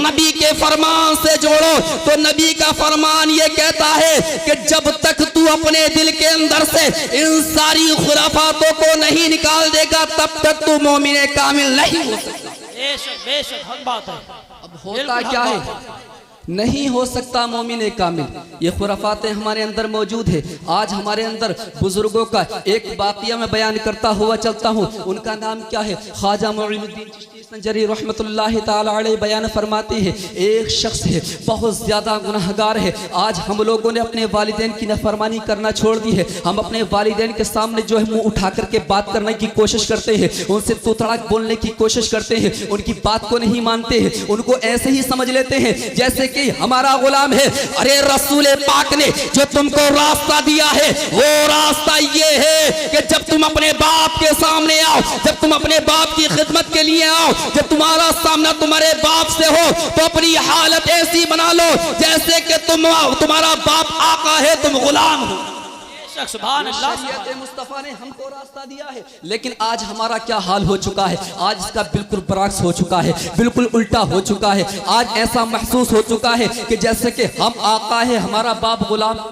नबी के फरमान से जोड़ो तो नबी का फरमान ये कहता है कि जब तक तू अपने दिल के अंदर से इन सारी खुराफातों को नहीं निकाल देगा तब तक तू मोमिन कामिल नहीं हो सकता। बेशक बेशक हक बात है। अब होता क्या है, नहीं हो सकता मोमिन कामिल। ये खुराफातें हमारे अंदर मौजूद है। आज हमारे अंदर बुजुर्गों का एक वाक़िया मैं बयान करता हुआ चलता हूँ। उनका नाम क्या है, ख्वाजा मोइनुद्दीन चिश्ती संजरी रहमतुल्लाहि ताला अलैहि बयान फरमाते हैं, एक शख्स है बहुत ज़्यादा गुनहगार है। आज हम लोगों ने अपने वालिदैन की नाफरमानी करना छोड़ दी है। हम अपने वालिदैन के सामने जो है मुंह उठा करके बात करने की कोशिश करते हैं, उनसे तू तड़ाक बोलने की कोशिश करते हैं, उनकी बात को नहीं मानते हैं, उनको ऐसे ही समझ लेते हैं जैसे कि हमारा गुलाम है। अरे रसूल पाक ने जो तुमको रास्ता दिया है वो रास्ता ये है कि जब तुम अपने बाप के सामने आओ, जब तुम अपने बाप की खिदमत के लिए आओ, जब तुम्हारा सामना तुम्हारे बाप से हो तो अपनी हालत ऐसी बना लो जैसे कि तुम्हारा बाप आका है, तुम गुलाम हो। सुभान अल्लाह। शरीयत मुस्तफा ने हमको रास्ता दिया है, लेकिन आज हमारा क्या हाल हो चुका है, आज इसका बिल्कुल बरअक्स हो चुका है, बिल्कुल उल्टा हो चुका है। आज ऐसा महसूस हो चुका है कि जैसे कि हम आका है, हमारा बाप गुलाम,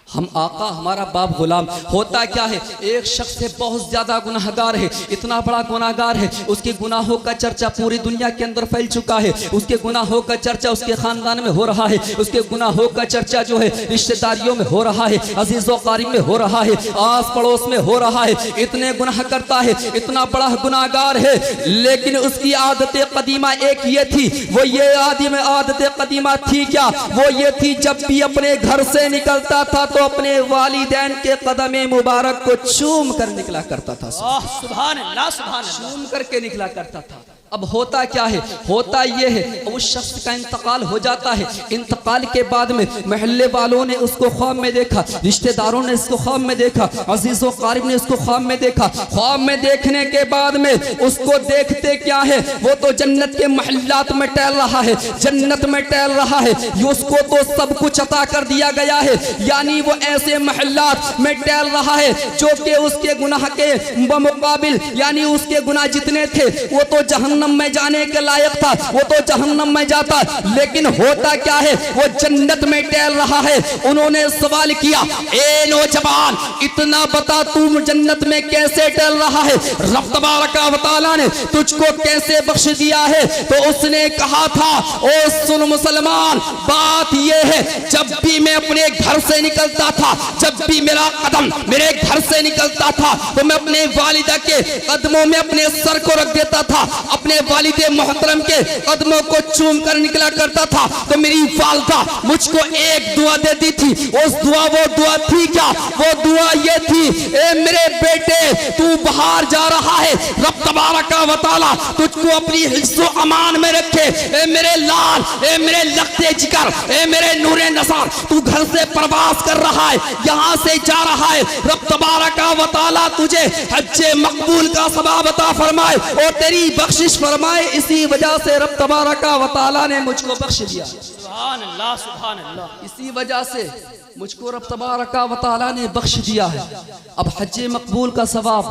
हम आका हमारा बाप गुलाम। होता क्या है, एक शख्स है बहुत ज्यादा गुनाहगार है, इतना बड़ा गुनाहगार है, उसके गुनाहों का चर्चा पूरी दुनिया के अंदर फैल चुका है। उसके गुनाहों का चर्चा उसके खानदान में हो रहा है, उसके गुनाहों का चर्चा जो है रिश्तेदारियों में हो रहा है, अजीजों कारीब में हो रहा है, आस पड़ोस में हो रहा है। इतने गुनाह करता है, इतना बड़ा गुनाहगार है, लेकिन उसकी आदत कदीमा एक ये थी, वो ये आदत कदीमा थी क्या, वो ये थी जब भी अपने घर से निकलता था तो अपने वालिदैन के कदम मुबारक को चूम कर निकला करता था। सुभान अल्लाह, सुभान अल्लाह। चूम करके निकला करता था। अब होता क्या है, होता ये है उस शख्स का इंतकाल हो जाता है। इंतकाल के बाद में महल्ले वालों ने उसको ख्वाब में देखा, रिश्तेदारों ने इसको ख्वाब में देखा, अजीजों कारिब ने उसको ख्वाब में देखा। ख्वाब में देखने के बाद में उसको देखते क्या है, वो तो जन्नत के महल्लात में टहल रहा है, जन्नत में टहल रहा है। उसको तो सब कुछ अता कर दिया गया है, यानी वो ऐसे महल्लात में टहल रहा है जो कि उसके गुनाह के मुकाबिल, यानी उसके गुनाह जितने थे वो तो जहन्नम में जाने के लायक था, वो तो जहन्नम में जाता। लेकिन होता क्या है, वो जन्नत में टहल रहा है। उन्होंने सवाल किया, ए नौजवान, इतना बता तू जन्नत में कैसे टहल रहा है, रब तबारक व तआला ने तुझको कैसे बख्श दिया है? तो उसने कहा था, ओ सुन मुसलमान, बात ये है जब भी मैं अपने घर से निकलता था, जब भी मेरा कदम मेरे घर से निकलता था तो मैं अपने वालिदा के कदमों में अपने सर को रख देता था, अपने वालिदे मोहतरम के कदमों को चूम कर निकला करता था। तो मेरी वालिदा मुझको एक दुआ देती थी। उस दुआ, वो दुआ थी क्या? वो दुआ ये थी, ए मेरे बेटे, तू बाहर जा रहा है, रब तबारक व तआला तुझको अपनी हिफ्ज़ो अमान में रखे। ए मेरे लाल, ए मेरे लखते जिगर, ए मेरे नूरे नज़र, तू घर से प्रवास कर रहा है, यहाँ से जा रहा है, रब तबारक व तआला तुझे हज्जे मकबूल का सवाब अता फरमाए और तेरी बख्शिश फरमाए। इसी वजह से रब तबारक व तआला ने मुझको बख्श दिया। सुभान अल्लाह, सुभान अल्लाह। इसी वजह से मुझको रब तबारक व तआला ने बख्श दिया है। अब हज्जे मकबूल का सवाब,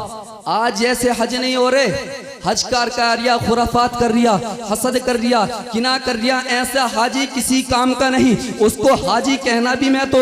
आज जैसे हज नहीं हो रहे, हज कर रिया, खुराफात कर रिया, हसद कर रिया, किना कर रिया, ऐसा हाजी किसी काम का नहीं। उसको हाजी कहना भी मैं तो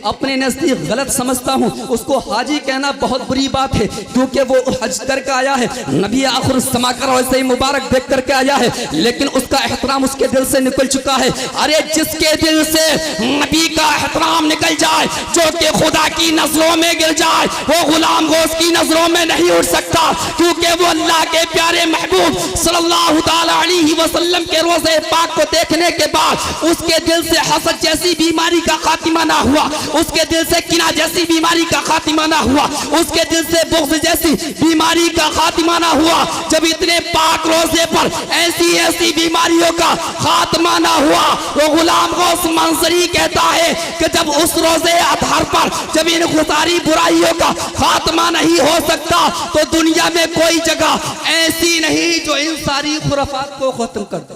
अपने नजदीक गलत समझता हूँ। उसको हाजी कहना बहुत बुरी बात है, क्योंकि वो हज करके आया है, नबी आखिर समा कर वैसे ही मुबारक देख करके आया है, लेकिन उसका एहतराम उसके दिल से निकल चुका है। अरे जिसके दिल से नबी का एहतराम निकल जाए, जो कि खुदा की नजरों में गिर जाए, वो गुलाम गोश की नजरों में नहीं उठ सकता, क्योंकि वो अल्लाह के प्यारे महबूब सल्लल्लाहु ताला अलैहि वसल्लम के रोज़े पाक को देखने के बाद उसके दिल से हसद जैसी बीमारी का खातिमा ना हुआ, उसके दिल से किना जैसी बीमारी का खातिमा ना हुआ, उसके दिल से बुग़्ज़ जैसी बीमारी का खातिमा ना हुआ। जब इतने पाक रोज़े पर ऐसी ऐसी बीमारियों का खात्मा ना हुआ, वो गुलाम गौस मंसरी कहता है कि जब उस रोज़े आधार पर जब इन सारी बुराइयों का खात्मा नहीं हो सकता तो दुनिया में कोई जगह ऐसी नहीं जो इन सारी खुराफात को खत्म कर दे।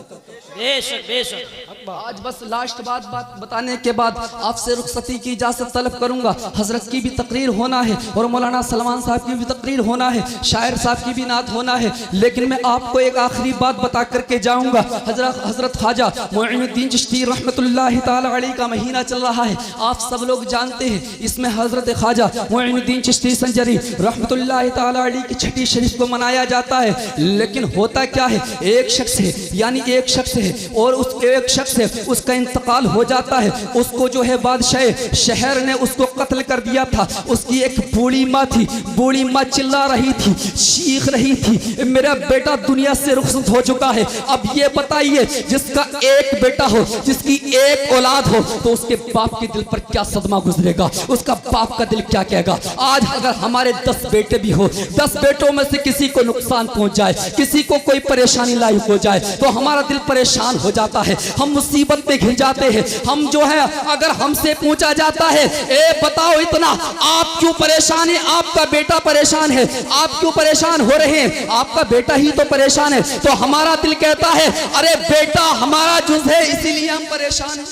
बेशक बेशक। आज बस लास्ट बात बताने के बाद आपसे रुखसती की इजाजत तलब करूंगा। हजरत की भी तकरीर होना है और मौलाना सलमान साहब की भी तकरीर होना है, शायर साहब की भी नात होना है, लेकिन मैं आपको एक आखिरी बात बता करके जाऊंगा। हजरत ख्वाजा मोइनुद्दीन चिश्ती रहमतुल्लाहि ताला अलैहि का महीना चल रहा है, आप सब लोग जानते हैं। इसमें हजरत ख्वाजा मोइनुद्दीन चिश्ती संजरी रहमतुल्लाहि ताला अलैहि की छठी शरीफ को मनाया जाता है। लेकिन होता क्या है, एक शख्स है, यानी एक शख्स है और उस एक शख्स है उसका इंतकाल हो जाता है। उसको जो है बादशाह शहर ने उसको कत्ल कर दिया था। उसकी एक बूढ़ी माँ थी, बूढ़ी माँ चिल्ला रही थी, चीख रही थी, मेरा बेटा दुनिया से रुखसत हो चुका है। अब ये बताइए, जिसका एक बेटा हो, जिसकी एक औलाद हो, तो उसके बाप के दिल पर क्या सदमा गुजरेगा, उसका बाप का दिल क्या कहेगा। आज अगर हमारे 10 बेटे भी हो, 10 बेटों में से किसी को नुकसान पहुंच जाए, किसी को कोई परेशानी लायक हो जाए, तो हमारा दिल परेशान हो जाता है, हम मुसीबत में घिर जाते हैं। हम जो है अगर हमसे पूछा जाता है, ए बताओ इतना आप क्यों परेशान है, आपका बेटा परेशान है, आप क्यों परेशान हो रहे हैं, आपका बेटा ही तो परेशान है, तो हमारा दिल कहता है अरे बेटा हमारा जुज़ है इसीलिए हम परेशान हैं,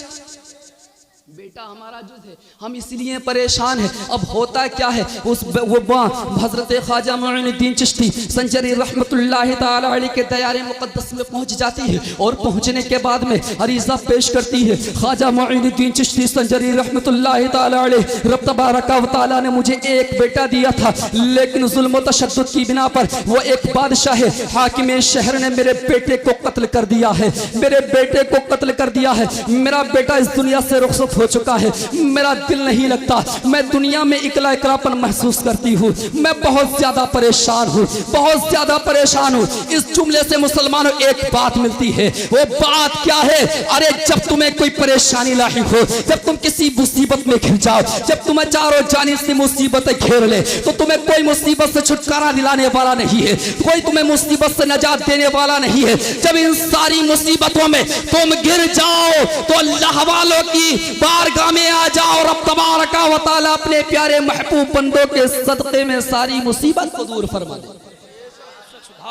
बेटा हमारा जुज़ है हम इसलिए परेशान हैं। अब होता क्या है, उस वो हजरत ख्वाजा मोइनुद्दीन चिश्ती संजरी रहमतुल्लाहि ताला अलैहि के दयारे मुक़द्दस में पहुंच जाती है और पहुंचने के बाद में अरीज़ा पेश करती है। ख्वाजा मोइनुद्दीन चिश्ती संजरी रहमतुल्लाहि ताला अलैहि, रब तबारक व तआला ने मुझे एक बेटा दिया था, लेकिन जुल्म व तशद्दुद की बिना पर वो एक बादशाह है, हाकिम शहर ने मेरे बेटे को कत्ल कर दिया है, मेरे बेटे को कत्ल कर दिया है। मेरा बेटा इस दुनिया से रुखसत हो चुका है, मेरा दिल नहीं लगता, मैं दुनिया में इकला इकलापन महसूस करती हूँ, मैं बहुत ज्यादा परेशान हूँ, बहुत ज्यादा परेशान हूँ। इस जुमले से मुसलमानों एक बात मिलती है, वो बात क्या है, अरे जब तुम्हें कोई परेशानी लाहिक हो, जब तुम किसी मुसीबत में घिर जाओ, जब तुम्हें चारों जानिब से मुसीबतें घेर ले, तो तुम्हें कोई मुसीबत से छुटकारा दिलाने वाला नहीं है, कोई तुम्हें मुसीबत से नजात देने वाला नहीं है। जब इन सारी मुसीबतों में तुम गिर जाओ तो अल्लाह वालों की बारगाह में आ जाओ, रब तबारक व तआला अपने प्यारे महबूब बंदों के सदक़े में सारी मुसीबत को दूर फरमा दे।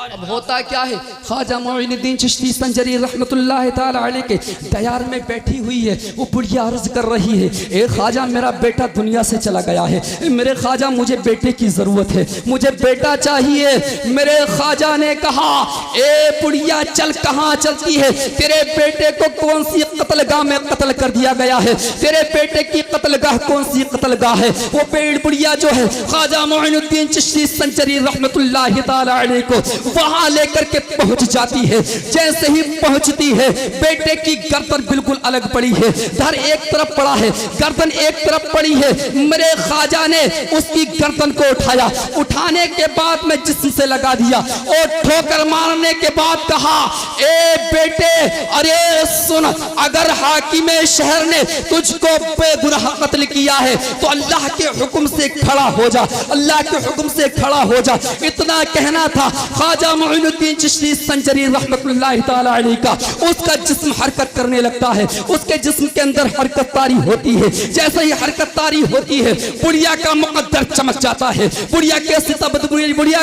अब होता क्या है, ख्वाजा मोइनुद्दीन चिश्ती संजरी रहमतुल्लाहि ताला अलैहि के दयार में बैठी हुई है, वो बुढ़िया अर्ज कर रही है, ए ख्वाजा मेरा बेटा दुनिया से चला गया है, मेरे ख्वाजा मुझे बेटे की जरूरत है, मुझे बेटा चाहिए। मेरे ख्वाजा ने कहा, ए बुढ़िया चल कहाँ चलती है, तेरे बेटे को कौन सी कत्लगाह में कत्ल कर दिया गया है, तेरे बेटे की कत्लगाह कौन सी कत्लगाह है। वो बुढ़िया जो है ख्वाजा मोइनुद्दीन चिश्ती संजरी रहमतुल्लाहि ताला अलैहि को वहां लेकर के पहुंच जाती है। जैसे ही पहुंचती है, बेटे की गर्दन बिल्कुल अलग पड़ी है, धर एक तरफ पड़ा है, गर्दन एक तरफ पड़ी है। मेरे ख्वाजा ने उसकी गर्दन को उठाया, उठाने के बाद में जिस्म से लगा दिया और ठोकर मारने के बाद कहा, ए बेटे अरे सुन, अगर हाकिम शहर ने तुझको बेगुनाह कत्ल किया है तो अल्लाह के हुक्म से खड़ा हो जा, अल्लाह के हुक्म से खड़ा हो जा। इतना कहना था ख्वाजा मोइनुद्दीन चिश्ती संजरी रहमतुल्लाहि ताला अलैहि का। उसका जिस्म हरकत करने लगता है, उसके जिस्म के अंदर हरकत तारी होती है। जैसे ही हरकत तारी होती है, बुढ़िया का मुकद्दर चमक जाता है, बुढ़िया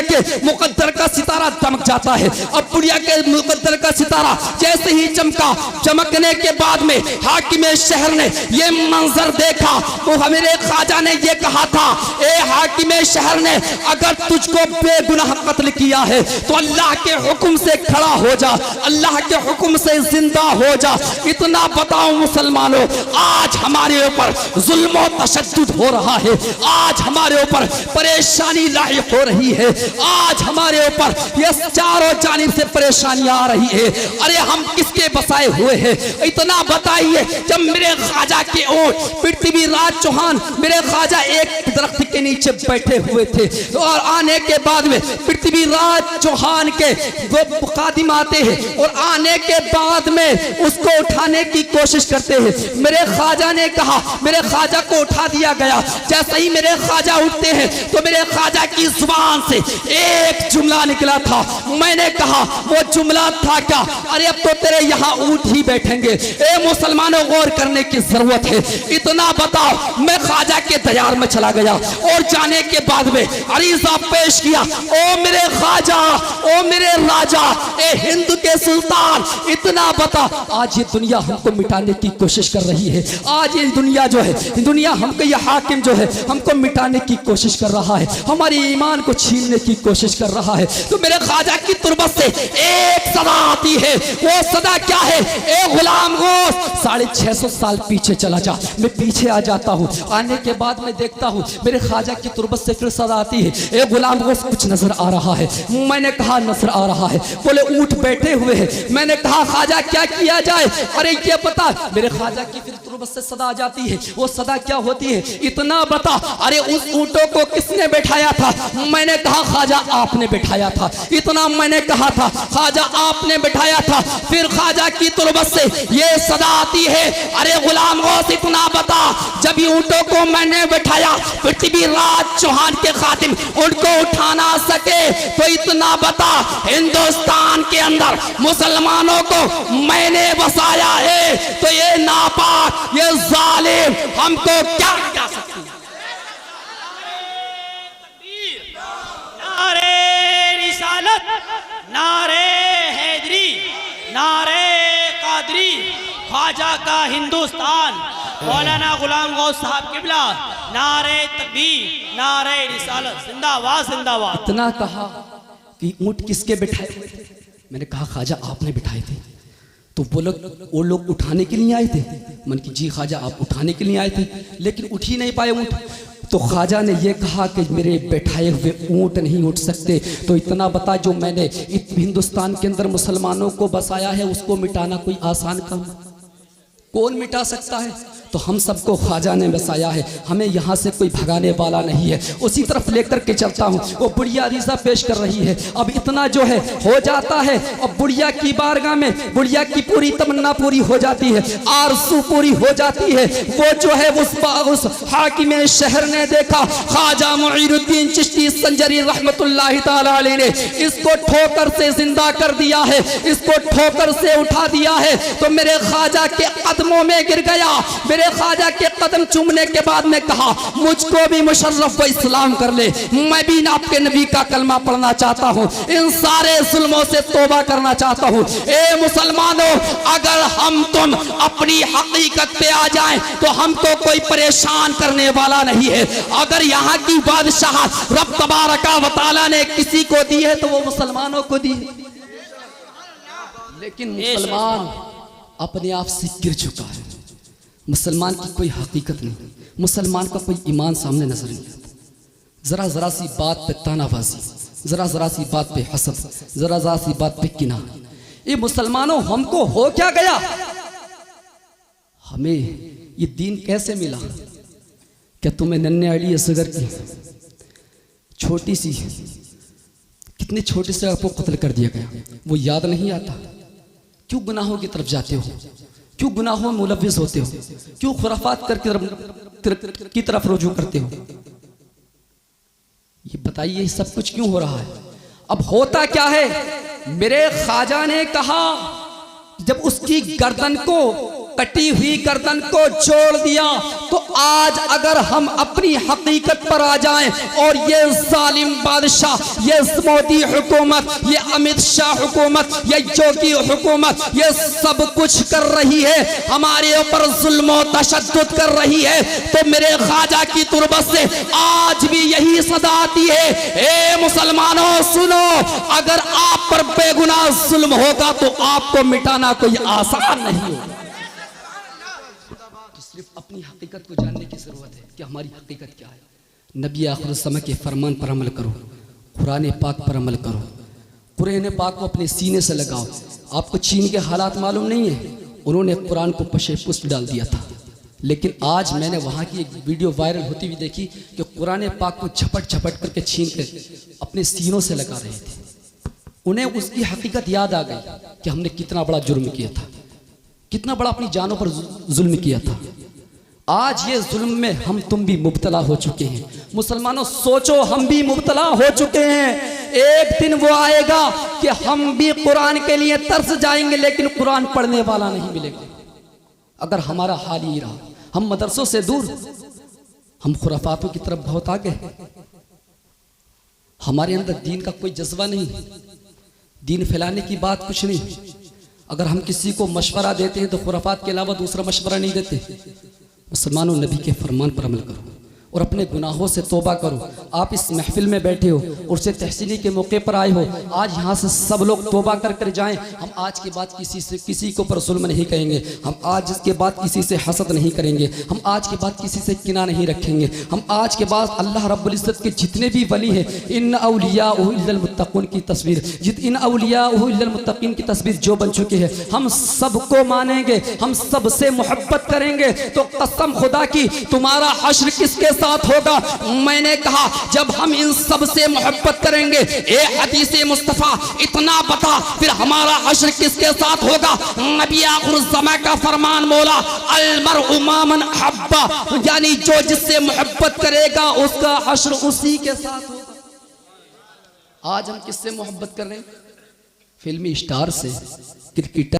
के मुकद्दर का सितारा चमक जाता है। अब बुढ़िया के मुकद्दर का सितारा जैसे ही चमका, चमकने के बाद में हाकिम शहर ने ये मंजर देखा तो मेरे ख्वाजा ने ये कहा था, ए हाकिम शहर ने अगर तुझको बेगुनाह कत्ल किया है तो अल्लाह के हुक्म से खड़ा हो जा, अल्लाह के हुक्म से जिंदा हो जा। इतना बताओ मुसलमानों, आज हमारे ऊपर जुल्म और तशद्दुद हो रहा है, आज हमारे ऊपर परेशानी लाहिक हो रही है, आज हमारे ऊपर ये चारों जानिब से परेशानियां आ रही है। अरे हम किसके बसाए हुए हैं, इतना बताइए। जब मेरे ख्वाजा के ओट पृथ्वीराज चौहान, मेरे ख्वाजा एक दरख्त के नीचे बैठे हुए थे और आने के बाद में पृथ्वीराज चौहान के वो खादिम आते हैं और आने के बाद में उसको उठाने की कोशिश करते हैं। मेरे ख्वाजा ने कहा, मेरे ख्वाजा को उठा दिया गया। जैसे ही मेरे ख्वाजा उठते हैं तो मेरे ख्वाजा की जुबान से एक जुमला निकला था। मैंने कहा वो जुमला था क्या, अरे अब तो तेरे यहाँ ऊंट ही बैठेंगे। ए मुसलमानों, गौर करने की जरूरत है। इतना बताओ, मैं ख्वाजा के दयार में चला गया और जाने के बाद में अरीजा पेश किया, ओ मेरे ख्वाजा ओ मेरे राजा, ए हिंद के सुल्तान, इतना बता, आज ये दुनिया हमको मिटाने की कोशिश कर रही है। आज ये दुनिया जो है, दुनिया हमको, ये हाकिम जो है हमको मिटाने की कोशिश कर रहा है, हमारी ईमान को छीनने की कोशिश कर रहा है। तो मेरे ख्वाजा की तुरबत से एक सदा आती है। वो सदा क्या है? ए गुलाम गोश, 650 साल पीछे चला जा। मैं पीछे आ जाता हूँ, आने के बाद मैं देखता हूँ मेरे ख्वाजा की तुरबत से फिर सदा आती है। ए गुलाम गोश, कुछ नजर आ रहा है। मैंने कहा नजर आ रहा है। बोले ऊंट बैठे हुए हैं। मैंने कहा ख्वाजा क्या किया जाए? अरे क्या पता। मेरे ख्वाजा की फिर तुरबत से सदा आ जाती है। वो सदा क्या होती है? इतना बता, अरे उस ऊंटों को किसने बैठाया था? मैंने कहा ख्वाजा आपने बैठाया था। इतना मैंने कहा था, ख्वाजा आपने बैठाया था। फिर ख्वाजा की तुरबत से ये सदा आती है, अरे गुलाम गौस इतना बता, जब ये ऊंटों को मैंने बैठाया, पृथ्वीराज चौहान के खातिम उनको उठा ना सके, तो इतना बता, हिंदुस्तान के अंदर मुसलमानों को मैंने बसाया है, तो ये नापाक, ये जालिम हमको क्या क्या सकती है? नारे रिसालत, नारे हैदरी, नारे कादरी, ख्वाजा का हिंदुस्तान, मौलाना गुलाम गौस साहब किबला, नारे तकबीर, नारे रिसालत, जिंदाबाद जिंदाबाद। इतना कहा कि ऊंट किसके बिठाए हुए थे? मैंने कहा ख्वाजा आपने बिठाए थे। तो वो लोग उठाने के लिए आए थे। मन की जी ख्वाजा आप उठाने के लिए आए थे, लेकिन उठ ही नहीं पाए ऊंट। तो ख्वाजा ने ये कहा कि मेरे बैठाए हुए ऊंट नहीं उठ सकते। तो इतना बता, जो मैंने हिंदुस्तान के अंदर मुसलमानों को बसाया है, उसको मिटाना कोई आसान काम? कौन मिटा सकता है? तो हम सबको ख्वाजा ने बसाया है, हमें यहाँ से कोई भगाने वाला नहीं है। उसी तरफ लेकर के चलता हूँ। वो बुढ़िया रिजा पेश कर रही है। अब इतना जो है हो जाता है, अब बुढ़िया की बारगाह में बुढ़िया की पूरी तमन्ना पूरी हो जाती है, आरज़ू पूरी हो जाती है। वो जो है उस हाकिम शहर ने देखा, ख्वाजा मुईनुद्दीन चिश्ती संजरी रहमतुल्लाहि ताला अलैह ने इसको ठोकर से जिंदा कर दिया है, इसको ठोकर से उठा दिया है। तो मेरे ख्वाजा के कदमों में गिर गया। मेरे ख्वाजा के कदम चूमने के बाद में कहा, मुझको भी मुशर्रफ व इस्लाम कर ले, मैं भी आपके नबी का कलमा पढ़ना चाहता हूँ, इन सारे जुल्मों से तौबा करना चाहता हूँ। ए मुसलमानों, अगर हम तुम अपनी हकीकत पे आ जाएं तो हमको कोई परेशान करने वाला नहीं है। अगर यहाँ की बादशाह रब तबारका व तआला ने किसी को दी है तो वो मुसलमानों को दी है। लेकिन मुसलमान अपने आप से गिर चुका है। मुसलमान की कोई हकीकत नहीं, मुसलमान का कोई ईमान सामने नजर नहीं आता। जरा जरा सी बात पे तानाबाजी, जरा जरा सी बात पे हसद, जरा जरा सी बात पे किना। ये मुसलमानों, हमको हो क्या गया? हमें ये दीन कैसे मिला? क्या तुम्हें नन्हे अली असगर की छोटी सी, कितने छोटे से आपको कत्ल कर दिया गया, वो याद नहीं आता? क्यों गुनाहों की तरफ जाते हो? क्यों गुनाहों में मुलव्विस होते हो? क्यों खुराफात की तरफ रुजू करते हो? ये बताइए, ये सब कुछ क्यों हो रहा है? अब होता क्या है? मेरे ख्वाजा ने कहा, जब उसकी गर्दन को, कटी हुई गर्दन को जोड़ दिया, तो आज अगर हम अपनी हकीकत पर आ जाएं और ये जालिम बादशाह, ये मोदी हुकूमत, ये अमित शाह हुकूमत, ये योगी हुकूमत, ये सब कुछ कर रही है, हमारे ऊपर जुल्म और तशद्दुद कर रही है, तो मेरे ख्वाजा की तुरबत से आज भी यही सदा आती है, ए मुसलमानों सुनो, अगर आप पर बेगुनाह जुल्म होगा तो आपको मिटाना कोई आसान नहीं होगा। सिर्फ अपनी हकीकत को जानने की जरूरत है कि हमारी हकीकत क्या है। नबी आखिर समय के फरमान पर अमल करो, कुरान पाक पर अमल करो, कुरान पाक को अपने सीने से लगाओ। आपको चीन के हालात मालूम नहीं है, उन्होंने कुरान को पशे पुष्ट डाल दिया था, लेकिन आज मैंने वहाँ की एक वीडियो वायरल होती हुई देखी कि कुरान पाक को झपट झपट करके छीन कर अपने सीनों से लगा रहे थे। उन्हें उसकी हकीकत याद आ गई कि हमने कितना बड़ा जुर्म किया था, कितना बड़ा अपनी जानों पर जुल्म किया था। आज ये जुल्म में हम तुम भी मुब्तला हो चुके हैं। मुसलमानों सोचो, हम भी मुब्तला हो चुके हैं। एक दिन वो आएगा कि हम भी कुरान के लिए तरस जाएंगे, लेकिन कुरान पढ़ने वाला नहीं मिलेगा। अगर हमारा हाल ही रहा, हम मदरसों से दूर, हम खुराफातों की तरफ बहुत आगे हैं। हमारे अंदर दीन का कोई जज्बा नहीं, दीन फैलाने की बात कुछ नहीं। अगर हम किसी को मशवरा देते हैं तो खुराफात के अलावा दूसरा मशवरा नहीं देते। मुसलमानों, नबी के फरमान पर अमल करो और अपने गुनाहों से तौबा करो। आप इस महफिल में बैठे हो, उर्से तहसीनी के मौके पर आए हो, आज यहाँ से सब लोग तौबा कर कर जाएं। हम आज के बाद किसी के ऊपर जुल्म नहीं करेंगे, हम आज के बाद किसी से हसद नहीं करेंगे, हम आज के बाद किसी से किना नहीं रखेंगे। हम आज के बाद अल्लाह रब्बुल इज़्ज़त के जितने भी वली हैं, इन औलियाउ इल्लल मुत्तक़ून की तस्वीर, इन औलियाउ इल्लल मुत्तक़ीन की तस्वीर जो बन चुकी है, हम सबको मानेंगे, हम सबसे मोहब्बत करेंगे। तो कसम खुदा की, तुम्हारा हश्र किसके साथ होगा? मैंने कहा जब हम इन सब से मोहब्बत करेंगे। ए हदीसे मुस्तफा इतना बता, फिर हमारा हश्र किसके साथ होगा? नबी आखिर ज़मां का फरमान बोला, अल मरउ मा मन अहब्बा, यानी जो जिससे मोहब्बत करेगा उसका हश्र उसी के साथ होगा। आज हम किससे मोहब्बत कर रहे हैं? फिल्मी स्टार से, क्रिकेटर